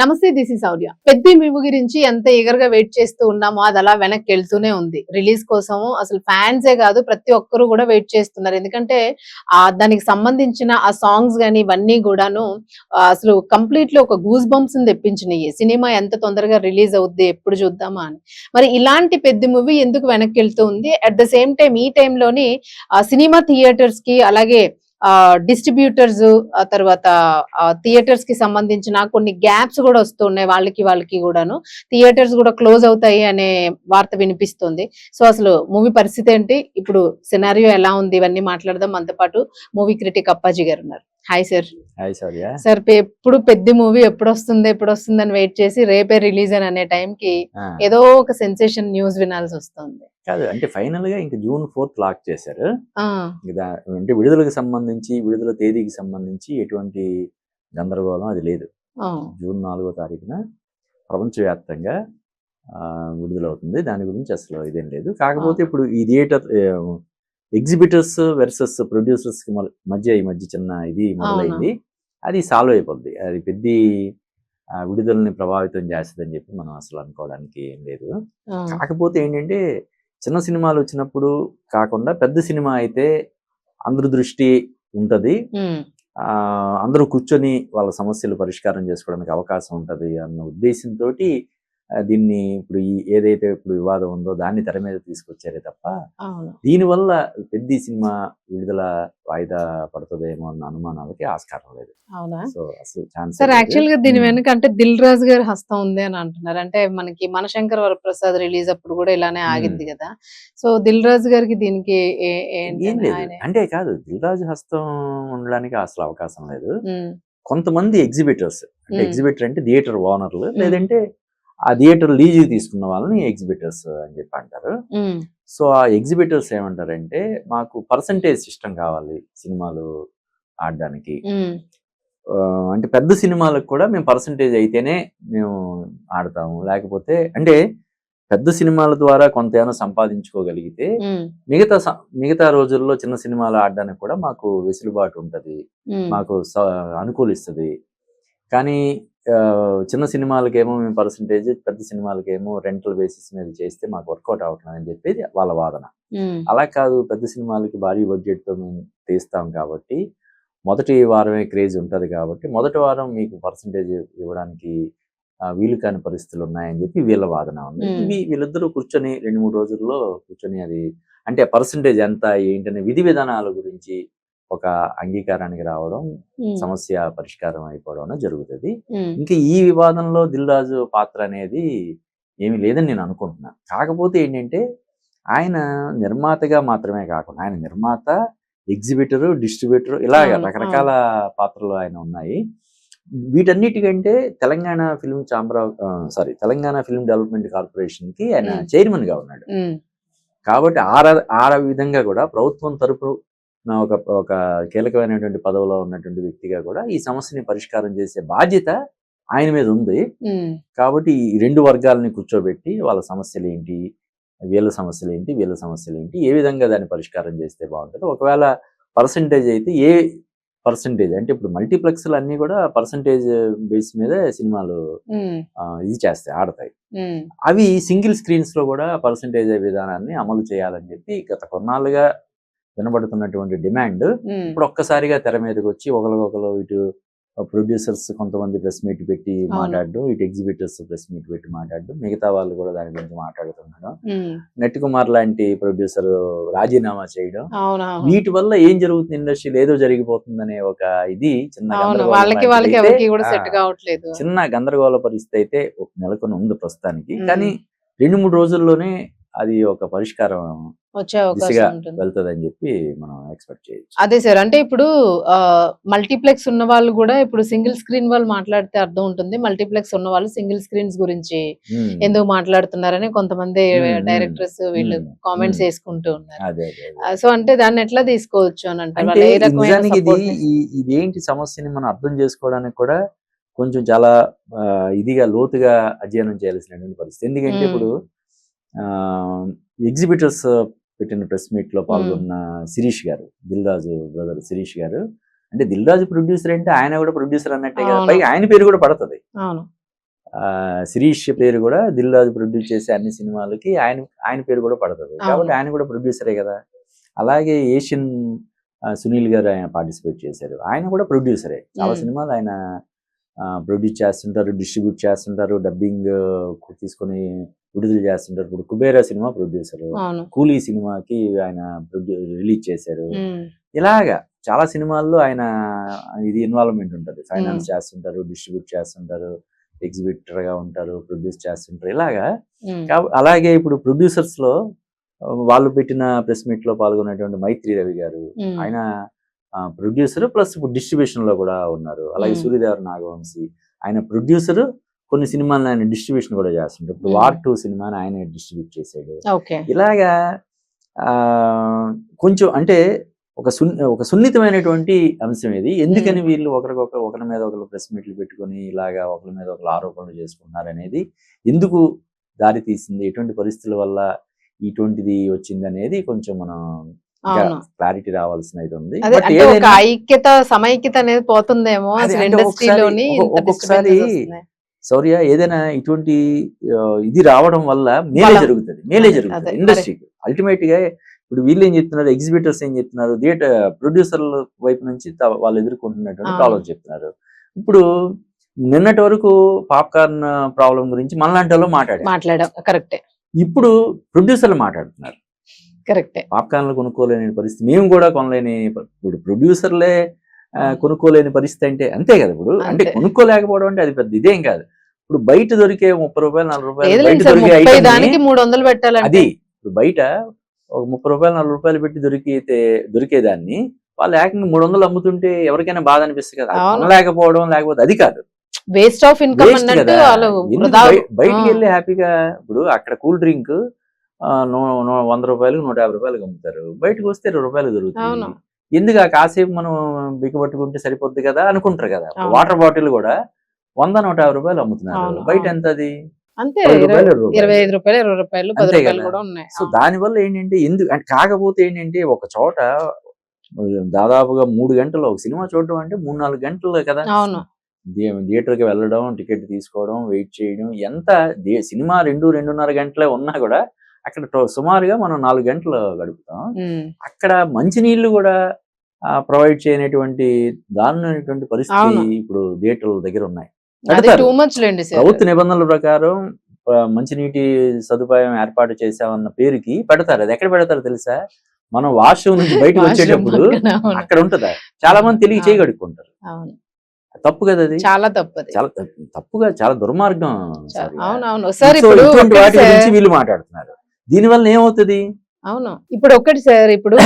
నమస్తే, this is Sourya. పెద్ద movie గురించి ఎంత ఈగర్ గా వెయిట్ చేస్తూ ఉన్నామో అది అలా వెనక్కి వెళ్తూనే ఉంది. రిలీజ్ కోసము అసలు ఫ్యాన్సే కాదు ప్రతి ఒక్కరు కూడా వెయిట్ చేస్తున్నారు. ఎందుకంటే దానికి సంబంధించిన ఆ సాంగ్స్ గానీ ఇవన్నీ కూడాను అసలు కంప్లీట్లీ ఒక గూస్ బంప్స్ తెప్పించినాయి. సినిమా ఎంత తొందరగా రిలీజ్ అవుద్ది, ఎప్పుడు చూద్దామా అని. మరి ఇలాంటి పెద్ద మూవీ ఎందుకు వెనక్కి వెళ్తూ ఉంది? అట్ ద సేమ్ టైం ఈ టైంలోని సినిమా థియేటర్స్ కి అలాగే డిస్ట్రిబ్యూటర్స్ తర్వాత థియేటర్స్ కి సంబంధించిన కొన్ని గ్యాప్స్ కూడా వస్తున్నాయి. వాళ్ళకి కూడాను థియేటర్స్ కూడా క్లోజ్ అవుతాయి అనే వార్త వినిపిస్తుంది. సో అసలు మూవీ పరిస్థితి ఏంటి, ఇప్పుడు సినారియో ఎలా ఉంది, ఇవన్నీ మాట్లాడదాం. మనతో పాటు మూవీ క్రిటిక్ అప్పాజీ గారు ఉన్నారు. Hi sir. Hi Sourya. Sir, ఎప్పుడు పెద్ద మూవీ ఎప్పుడు వస్తుంది అని వెయిట్ చేసి రేపే రిలీజ్ అనే టైంకి ఏదో ఒక సెన్సేషన్ న్యూస్ వినాల్సి వస్తుంది. కాదు అంటే ఫైనల్ గా ఇంకా June 4th లాక్ చేశారు. అంటే విడుదలకు సంబంధించి విడుదల తేదీకి సంబంధించి ఎటువంటి గందరగోళం అది లేదు. June 4వ తారీఖున ప్రపంచవ్యాప్తంగా విడుదలవుతుంది. దాని గురించి అసలు ఇదేం లేదు. కాకపోతే ఇప్పుడు ఈ థియేటర్ ఎగ్జిబిటర్స్ వర్సెస్ ప్రొడ్యూసర్స్ కి ఈ మధ్య చిన్న ఇది మొదలైంది. అది సాల్వ్ అయిపోద్ది. అది పెద్ద విడుదలని ప్రభావితం చేస్తుందని చెప్పి మనం అసలు అనుకోవడానికి ఏం లేదు. కాకపోతే ఏంటంటే చిన్న సినిమాలు వచ్చినప్పుడు కాకుండా పెద్ద సినిమా అయితే అందరి దృష్టి ఉంటది. అందరూ కూర్చొని వాళ్ళ సమస్యలు పరిష్కారం చేసుకోవడానికి అవకాశం ఉంటది అన్న ఉద్దేశంతో దీన్ని ఇప్పుడు ఏదైతే ఇప్పుడు వివాదం ఉందో దాన్ని తెర మీద తీసుకొచ్చారే తప్ప దీనివల్ల పెద్ద సినిమా విడుదల వాయిదా పడుతుందేమో అన్న అనుమానాలకి ఆస్కారం లేదు. సో అసలు ఛాన్స్ సార్, యాక్చువల్ గా దీని వెనక అంటే దిల్ రాజు గారి హస్తం ఉంది అని అంటున్నారు. అంటే మనకి మనశంకర్ వరప్రసాద్ రిలీజ్ అప్పుడు కూడా ఇలానే ఆగింది కదా. సో దిల్ రాజు గారికి దీనికి ఏం లేదు అంటే కాదు, దిల్ రాజు హస్తం ఉండడానికి అసలు అవకాశం లేదు. కొంతమంది ఎగ్జిబిటర్స్ అంటే ఎగ్జిబిటర్ అంటే థియేటర్ ఓనర్లు లేదంటే ఆ థియేటర్ లీజు తీసుకున్న వాళ్ళని ఎగ్జిబిటర్స్ అని చెప్పి అంటారు. సో ఆ ఎగ్జిబిటర్స్ ఏమంటారంటే మాకు పర్సంటేజ్ సిస్టమ్ కావాలి సినిమాలు ఆడడానికి. అంటే పెద్ద సినిమాలకు కూడా మేము పర్సంటేజ్ అయితేనే మేము ఆడతాము, లేకపోతే అంటే పెద్ద సినిమాల ద్వారా కొంత ఏమైనా సంపాదించుకోగలిగితే మిగతా రోజుల్లో చిన్న సినిమాలు ఆడడానికి కూడా మాకు వెసులుబాటు ఉంటది, మాకు అనుకూలిస్తుంది. కానీ చిన్న సినిమాలకేమో మేము పర్సంటేజ్, పెద్ద సినిమాలకేమో రెంటల్ బేసిస్ మీద చేస్తే మాకు వర్కౌట్ అవుతుంది అని చెప్పేది వాళ్ళ వాదన. అలా కాదు, పెద్ద సినిమాలకి భారీ బడ్జెట్ తో మేము తీస్తాం కాబట్టి మొదటి వారమే క్రేజ్ ఉంటది కాబట్టి మొదటి వారం మీకు పర్సంటేజ్ ఇవ్వడానికి వీలు కాని పరిస్థితులు ఉన్నాయని చెప్పి వీళ్ళ వాదన ఉంది. వీళ్ళిద్దరూ కూర్చొని 2-3 రోజుల్లో కూర్చొని అది అంటే పర్సంటేజ్ ఎంత ఏంటనే విధి విధానాల గురించి ఒక అంగీకారానికి రావడం, సమస్య పరిష్కారం అయిపోవడం జరుగుతుంది. ఇంకా ఈ వివాదంలో దిల్ రాజు పాత్ర అనేది ఏమీ లేదని నేను అనుకుంటున్నా. కాకపోతే ఏంటంటే ఆయన నిర్మాతగా మాత్రమే కాకుండా ఆయన నిర్మాత, ఎగ్జిబిటరు, డిస్ట్రిబ్యూటర్ ఇలాగ రకరకాల పాత్రలు ఆయన ఉన్నాయి. వీటన్నిటికంటే తెలంగాణ ఫిల్మ్ డెవలప్మెంట్ కార్పొరేషన్ కి ఆయన చైర్మన్ గా ఉన్నాడు. కాబట్టి ఆ విధంగా కూడా ప్రభుత్వం తరపు ఒక కీలకమైనటువంటి పదవిలో ఉన్నటువంటి వ్యక్తిగా కూడా ఈ సమస్యని పరిష్కారం చేసే బాధ్యత ఆయన మీద ఉంది. కాబట్టి ఈ రెండు వర్గాలని కూర్చోబెట్టి వాళ్ళ సమస్యలు ఏంటి, వీళ్ళ సమస్యలు ఏంటి, ఏ విధంగా దాన్ని పరిష్కారం చేస్తే బాగుంటుంది. ఒకవేళ పర్సంటేజ్ అయితే ఏ పర్సంటేజ్ అంటే ఇప్పుడు మల్టీప్లెక్స్లు అన్ని కూడా పర్సంటేజ్ బేస్ మీద సినిమాలు ఇది చేస్తాయి, ఆడతాయి. అవి సింగిల్ స్క్రీన్స్ లో కూడా పర్సంటేజ్ విధానాన్ని అమలు చేయాలని చెప్పి గత కొన్నాళ్ళుగా వినబడుతున్నటువంటి డిమాండ్ ఇప్పుడు ఒక్కసారిగా తెర మీదకి వచ్చి ఒకరికొకరు ఇటు ప్రొడ్యూసర్స్ కొంతమంది ప్రెస్ మీట్ పెట్టి మాట్లాడడం, ఇటు ఎగ్జిబిటర్స్ ప్రెస్ మీట్ పెట్టి మాట్లాడడం, మిగతా వాళ్ళు కూడా దాని గురించి మాట్లాడుతుండడం, నెట్ కుమార్ లాంటి ప్రొడ్యూసర్ రాజీనామా చేయడం, వీటి వల్ల ఏం జరుగుతుంది ఇండస్ట్రీలో ఏదో జరిగిపోతుందనే ఒక ఇది చిన్న గందరగోళ పరిస్థితి అయితే నెలకొని ఉంది ప్రస్తుతానికి. కానీ 2-3 రోజుల్లోనే అది ఒక పరిష్కారం వెళ్తుందని చెప్పి మనం ఎక్స్పెక్ట్ చేయొచ్చు. అదే సార్, అంటే ఇప్పుడు మల్టీప్లెక్స్ ఉన్న వాళ్ళు కూడా ఇప్పుడు సింగిల్ స్క్రీన్ వాళ్ళు మాట్లాడితే అర్థం ఉంటుంది, మల్టీప్లెక్స్ ఉన్న వాళ్ళు సింగిల్ స్క్రీన్స్ గురించి ఎందుకు మాట్లాడుతున్నారని కొంతమంది డైరెక్టర్స్ వీళ్ళు కామెంట్స్ వేసుకుంటూ ఉన్నారు. సో అంటే దాన్ని ఎట్లా తీసుకోవచ్చు అని అంటే ఇదేంటి సమస్యని మనం అర్థం చేసుకోవడానికి కూడా కొంచెం చాలా ఇదిగా లోతుగా అధ్యయనం చేయాల్సినటువంటి పరిస్థితి. ఎందుకంటే ఇప్పుడు ఎగ్జిబిటర్స్ పెట్టిన ప్రెస్ మీట్ లో పాల్గొన్న శిరీష్ గారు, దిల్ రాజు బ్రదర్ శిరీష్ గారు, అంటే దిల్ రాజు ప్రొడ్యూసర్ అంటే ఆయన కూడా ప్రొడ్యూసర్ అన్నట్టే కదా, పైగా ఆయన పేరు కూడా పడుతుంది. శిరీష్ పేరు కూడా దిల్ రాజు ప్రొడ్యూస్ చేసే అన్ని సినిమాలకి ఆయన పేరు కూడా పడుతుంది కాబట్టి ఆయన కూడా ప్రొడ్యూసరే కదా. అలాగే ఏషియన్ సునీల్ గారు ఆయన పార్టిసిపేట్ చేశారు, ఆయన కూడా ప్రొడ్యూసరే. చాలా సినిమాలు ఆయన ప్రొడ్యూస్ చేస్తుంటారు, డిస్ట్రిబ్యూట్ చేస్తుంటారు, డబ్బింగ్ తీసుకొని విడుదల చేస్తుంటారు. ఇప్పుడు కుబేరా సినిమా ప్రొడ్యూసర్, కూలీ సినిమాకి ఆయన రిలీజ్ చేశారు. ఇలాగా చాలా సినిమాల్లో ఆయన ఇది ఇన్వాల్వ్మెంట్ ఉంటుంది. ఫైనాన్స్ చేస్తుంటారు, డిస్ట్రిబ్యూట్ చేస్తుంటారు, ఎగ్జిబిటర్ గా ఉంటారు, ప్రొడ్యూస్ చేస్తుంటారు. ఇలాగా అలాగే ఇప్పుడు ప్రొడ్యూసర్స్ లో వాళ్ళు పెట్టిన ప్రెస్ మీట్ లో పాల్గొన్నటువంటి మైత్రి రవి గారు, ఆయన ప్రొడ్యూసర్ ప్లస్ ఇప్పుడు డిస్ట్రిబ్యూషన్ లో కూడా ఉన్నారు. అలాగే సూర్యదేవర నాగవంశీ, ఆయన ప్రొడ్యూసర్, కొన్ని సినిమాలను ఆయన డిస్ట్రిబ్యూషన్ కూడా చేస్తుంటారు. ఇప్పుడు వార్ 2 సినిమాని ఆయన డిస్ట్రిబ్యూట్ చేశాడు. ఇలాగా కొంచెం అంటే ఒక సున్నితమైనటువంటి అంశం ఇది. ఎందుకని వీళ్ళు ఒకరి మీద ఒకరు ప్రెస్ మీట్లు పెట్టుకొని ఇలాగా ఒకరి మీద ఒకరు ఆరోపణలు చేసుకుంటున్నారు అనేది ఎందుకు దారి తీసింది, ఎటువంటి పరిస్థితుల వల్ల ఇటువంటిది వచ్చింది అనేది కొంచెం మనం క్లారిటీ రావాల్సిన ఇది ఉంది. ఐక్యత సమైక్యత అనేది పోతుందేమో ఒక్కొక్కసారి. శౌర్య, ఏదైనా ఇటువంటి ఇది రావడం వల్ల మేలే జరుగుతుంది ఇండస్ట్రీకి. అల్టిమేట్ గా ఇప్పుడు వీళ్ళు ఏం చెప్తున్నారు, ఎగ్జిబిటర్స్ ఏం చెప్తున్నారు, ప్రొడ్యూసర్ల వైపు నుంచి వాళ్ళు ఎదుర్కొంటున్నటువంటి ప్రాబ్లం చెప్తున్నారు. ఇప్పుడు నిన్నటి వరకు పాప్కార్న్ ప్రాబ్లం గురించి మనలాంటి వాళ్ళు మాట్లాడారు, కరెక్టే. ఇప్పుడు ప్రొడ్యూసర్లు మాట్లాడుతున్నారు, కరెక్టే. పాప్కార్న్లు కొనుక్కోలేని పరిస్థితి, మేము కూడా కొనలేని, ఇప్పుడు ప్రొడ్యూసర్లే కొనుక్కోలేని పరిస్థితి అంటే అంతే కదా. ఇప్పుడు అంటే కొనుక్కోలేకపోవడం అంటే అది పెద్ద ఇదేం కాదు. ఇప్పుడు బయట దొరికే 30 రూపాయలు 40 రూపాయలు బయట దొరికే అది ఇప్పుడు బయట ఒక 30 రూపాయలు 40 రూపాయలు పెట్టి దొరికేదాన్ని వాళ్ళు ఏకంగా 300 అమ్ముతుంటే ఎవరికైనా బాధ అనిపిస్తుంది కదా. కొనలేకపోవడం లేకపోతే అది కాదు, వేస్ట్ ఆఫ్ ఇన్కమ్. బయటికి వెళ్ళి హ్యాపీగా ఇప్పుడు అక్కడ కూల్ డ్రింక్ 100 రూపాయలు 150 రూపాయలు అమ్ముతారు, బయటకు వస్తే 20 రూపాయలు దొరుకుతుంది. ఎందుకు ఆ కాసేపు మనం బిగ్గబట్టుకుంటే సరిపోద్ది కదా అనుకుంటారు కదా. వాటర్ బాటిల్ కూడా 100-150 రూపాయలు అమ్ముతున్నారు, బయట ఎంత అది అంతే 25 రూపాయలు 20 రూపాయలు 10 రూపాయలు కూడా ఉన్నాయి. సో దానివల్ల ఏంటంటే కాకపోతే ఏంటంటే ఒక చోట దాదాపుగా 3 గంటలు ఒక సినిమా చూడడం అంటే 3-4 గంటలు కదా. థియేటర్కి వెళ్ళడం, టికెట్ తీసుకోవడం, వెయిట్ చేయడం, ఎంత సినిమా 2-2.5 గంటలే ఉన్నా కూడా అక్కడ సుమారుగా మనం 4 గంటలు గడుపుతాం. అక్కడ మంచినీళ్లు కూడా ప్రొవైడ్ చేయనటువంటి దారుణమైనటువంటి పరిస్థితి ఇప్పుడు థియేటర్ల దగ్గర ఉన్నాయి. ప్రభుత్వ నిబంధనల ప్రకారం మంచినీటి సదుపాయం ఏర్పాటు చేసామన్న పేరుకి పెడతారు. అది ఎక్కడ పెడతారో తెలుసా? మనం వాష్రూమ్ నుంచి బయటకు వచ్చేటప్పుడు అక్కడ ఉంటదా, చాలా మంది తెలియ చేయగడుక్కుంటారు. తప్పు కదా, అది చాలా తప్పుగా, చాలా దుర్మార్గం. ఇటువంటి వాటి గురించి వీళ్ళు మాట్లాడుతున్నారు. దీనివల్ల ఏమవుతుంది? అవును, ఇప్పుడు ఒకటి సార్, ఇప్పుడు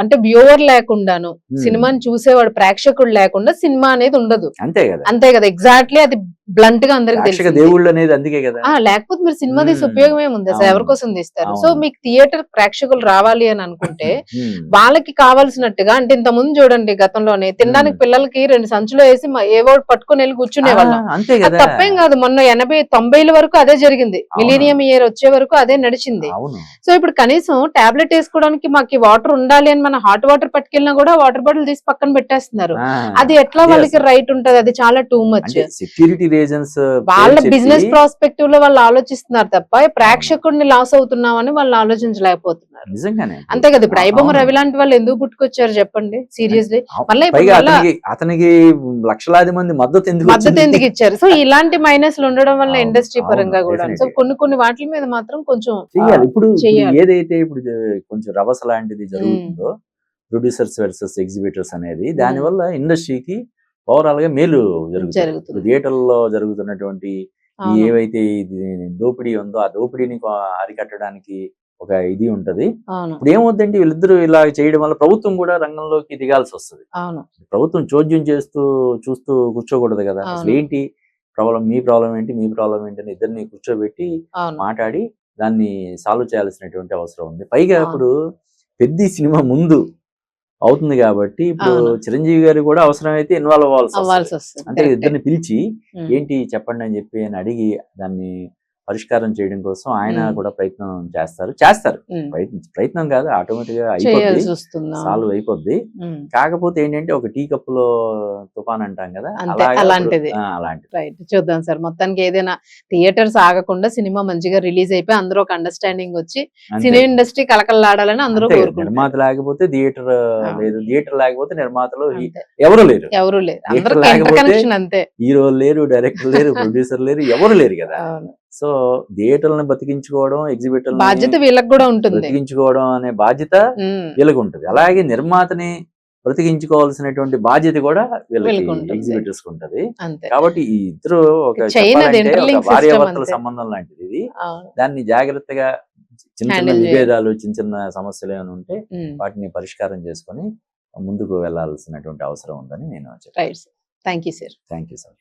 అంటే వ్యూవర్ లేకుండాను సినిమాని చూసేవాడు ప్రేక్షకుడు లేకుండా సినిమా అనేది ఉండదు. అంతే కదా ఎగ్జాక్ట్లీ. అది బ్లంట్ గా అందరికి తెలుసు, దేవుళ్ళు అనేది అందుకే కదా. లేకపోతే మీరు సినిమా తీసి ఉపయోగం ఏముంది సార్, ఎవరి కోసం తీస్తారు? సో మీకు థియేటర్ ప్రేక్షకులు రావాలి అని అనుకుంటే వాళ్ళకి కావాల్సినట్టుగా, అంటే ఇంత ముందు చూడండి గతంలోనే తినడానికి పిల్లలకి 2 సంచులు వేసి ఏవో పట్టుకుని వెళ్ళి కూర్చునే వాళ్ళం. తప్పేం కాదు. మొన్న 80-90ల వరకు అదే జరిగింది. మిలీనియం ఇయర్ వచ్చే వరకు అదే నడిచింది. సో ఇప్పుడు కనీసం టాబ్లెట్ వేసుకోవడానికి మాకు వాటర్ ఉండాలి అని మన హాట్ వాటర్ పట్టుకెళ్ళినా కూడా వాటర్ బాటిల్ తీసి పక్కన పెట్టేస్తున్నారు. అది ఎట్లా వాళ్ళకి రైట్ ఉంటది? అది చాలా టూ మచ్. సెక్యూరిటీ రీజన్స్, వాళ్ళ బిజినెస్ ప్రాస్పెక్టివ్ లో వాళ్ళు ఆలోచిస్తున్నారు తప్ప ప్రేక్షకుడిని లాస్ అవుతున్నామని వాళ్ళు ఆలోచించలేకపోతున్నారు. నిజంగానే అంతే కదా. ఇప్పుడు ఐబొమ్మ రవి లాంటి వాళ్ళు ఎందుకు పుట్టుకొచ్చారు చెప్పండి, సీరియస్లీ. అతనికి లక్షలాది మంది మద్దతు ఎందుకు ఇచ్చారు? సో ఇలాంటి మైనస్లు ఉండడం వల్ల ఇండస్ట్రీ పరంగా కూడా సో కొన్ని వాటి మీద మాత్రం కొంచెం చెయ్యాలి. ఇప్పుడు ఏదైతే ఇప్పుడు కొంచెం రభస లాంటిది జరుగుతుందో, ప్రొడ్యూసర్స్ వర్సెస్ ఎగ్జిబిటర్స్ అనేది, దాని వల్ల ఇండస్ట్రీకి ఓవరాల్ గా మేలు జరుగుతుంది. థియేటర్లో జరుగుతున్నటువంటి ఏవైతే దోపిడీ ఉందో ఆ దోపిడీని అరికట్టడానికి ఒక ఇది ఉంటది. ఇప్పుడు ఏమవుతుందంటే వీళ్ళిద్దరూ ఇలా చేయడం వల్ల ప్రభుత్వం కూడా రంగంలోకి దిగాల్సి వస్తుంది. ప్రభుత్వం చోద్యం చూస్తూ కూర్చోకూడదు కదా. అసలు ఏంటి ప్రాబ్లం, మీ ప్రాబ్లం ఏంటి, మీ ప్రాబ్లం ఏంటి అని ఇద్దరిని కూర్చోబెట్టి మాట్లాడి దాన్ని సాల్వ్ చేయాల్సినటువంటి అవసరం ఉంది. పైగా ఇప్పుడు పెద్ద సినిమా ముందు అవుతుంది కాబట్టి ఇప్పుడు చిరంజీవి గారు కూడా అవసరమైతే ఇన్వాల్వ్ అవ్వాల్సి వస్తుంది. అంటే ఇద్దరిని పిలిచి ఏంటి చెప్పండి అని చెప్పి అడిగి దాన్ని పరిష్కారం చేయడం కోసం ఆయన ఉమ్. కూడా ప్రయత్నం చేస్తారు ఉమ్. ప్రయత్నం కాదు, ఆటోమేటిక్ గా అయిపోద్ది, చేయాల్సి వస్తుందా? సాల్వ్ అయిపోద్ది. ఉమ్. కాకపోతే ఏంటంటే ఒక టీ కప్పులో తుఫాన్ అంటాం కదా, అంతే, అలాగా ఇప్పుడు, అలాంటిది. అలాంటిది. రైట్, చూద్దాం సార్. మొత్తానికి ఏదైనా థియేటర్స్ ఆగకుండా సినిమా మంచిగా రిలీజ్ అయిపోయి అందరూ ఒక అండర్స్టాండింగ్ వచ్చి అంతే సినీ ఇండస్ట్రీ కలకల్లాడాలని అందరూ అంతే కదా. కోరుకుంటారు. నిర్మాత లేకపోతే థియేటర్ ఆ. లేదు, థియేటర్ లేకపోతే నిర్మాతలు అంతే, ఎవరు లేరు. ఎవరు లేరు, థియేటర్ అందరికి ఇంటర్ లేకపోతే కనెక్షన్ అంతే. హీరోలు లేరు, డైరెక్టర్ లేరు, ప్రొడ్యూసర్ లేరు, ఎవరు లేరు కదా. అవును. సో థియేటర్లను బతికించుకోవడం, ఎగ్జిబిటర్లని బాధ్యత వీళ్ళకి కూడా ఉంటుంది. బ్రతికించుకోవడం అనే బాధ్యత ఉమ్. వీళ్ళకి ఉంటుంది. అలాగే నిర్మాతని బ్రతికించుకోవాల్సినటువంటి బాధ్యత కూడా వీళ్ళకి, వీళ్ళకి ఉంటుంది. ఎగ్జిబిటర్స్ ఉంటుంది. అంతే. కాబట్టి ఈ ఇద్దరు ఒక చైన్ అది, చెప్పాలంటే ఒక ఇంటర్లింక్ సిస్టమ్ భార్యాభర్తల అంతే. సంబంధం లాంటిది ఇది. అవును. దాన్ని జాగ్రత్తగా చిన్న చిన్న హ్యాండిల్ చేయాలి. విభేదాలు, చిన్న చిన్న సమస్యలు ఏమైనా ఉంటే ఉమ్. వాటిని పరిష్కారం చేసుకొని ముందుకు వెళ్లాల్సినటువంటి అవసరం ఉందని నేను చెప్పాను. Right sir, thank you sir. Thank you sir.